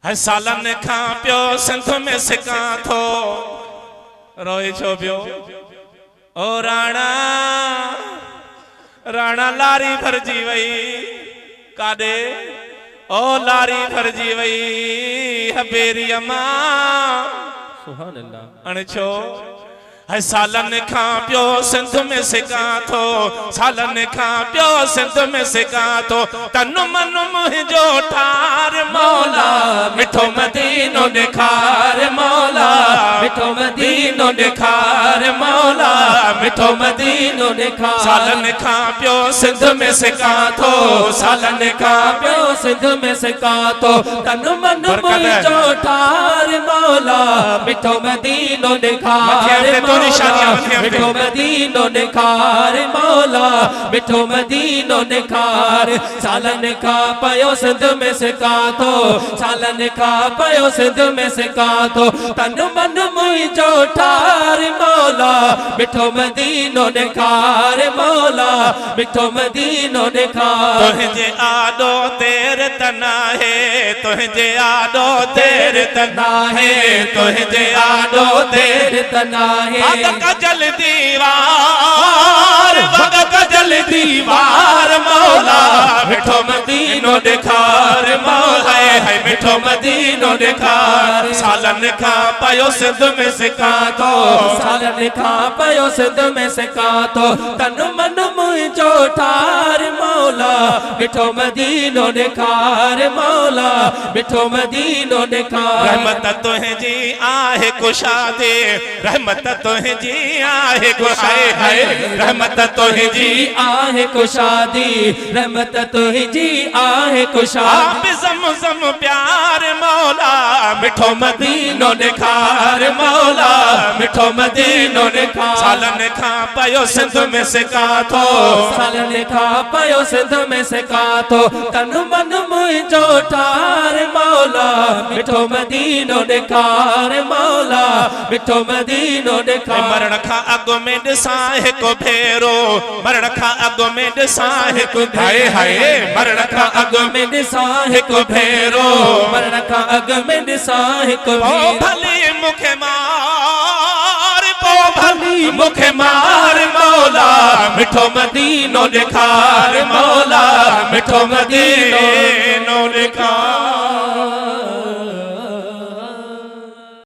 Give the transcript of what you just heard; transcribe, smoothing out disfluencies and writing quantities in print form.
है सालन खां पियो सिंध में सिकां थो रोए छो पियो ओ राणा राणा लारी भरजी वई काडे ओ लारी भरजी वई हबेरी अम्मा सुभान अल्लाह अण छो है सालन खां पियो सिंध में सिकां थो सालन खां पियो सिंध में सिकां थो तन मन मुंहिंजो ठार मौला मिठो मदीनो ॾेखार मौला मिठो मदीनो ॾेखार मौला मिठो मदीनो ॾेखार सालन खां पियो सिंध में सिकां थो सालन खां पियो सिंध में सिकां थो तन मन मुंहिंजो ठार मौला मिठो मदीनो ॾेखार मिठो मदीनो ॾेखार मौला मिठो मदीनो ॾेखार सालन खां पयो सिंध में सिकां थो सालन खां पयो सिंध में सिकां थो तन मन मुंहिंजो ठार मौला मिठो मदीनो ॾेखार मौला मिठो मदीनो ॾेखार तुंहिंजे आॾो देर तना है तुंहिंजे आॾो देर तना है तुंहिंजे आॾो देर तना है कजल दीवार वग कजल दीवार मौला मिठो मदीनो ॾेखार मौला है मिठो मदीनो ॾेखार सालन खां पयो सिंध में सिकां थो सालन खां पयो सिंध में सिकां थो तन मन मुंहिंजो ठार मौला मिठो मदीनो ॾेखार मौला मिठो मदीनो ॾेखार रहमत तुंहिंजी आहे कुशादे रहमत तुंहिंजी आहे कुशादे रहमत तुंहिंजी आहे कुशादी रहमत तुंहिंजी आहे कुशादी ज़म प्यार मौला मिठो मदीनो ॾेखार मौला मिठो मदीनो ॾेखार सालन खां पयो सिंध में सिकां थो सालन खां पयो सिंध में सिकां थो तन मन मुंहिंजो ठार मौला मिठो मदीनो ॾेखार मौला मिठो मदीनो ॾेखार मरण खां अॻु में ॾिसां हिकु भेरो मरण खां अॻु में ॾिसां हिकु हाय हाय मरण खां अॻु में ॾिसां हिकु भेरो मरण खां अॻु में ॾिसां हिकु भली मूंखे मार पो भली मूंखे मार मौला मिठो मदीनो ॾेखार मौला मिठो मदीनो ॾेखार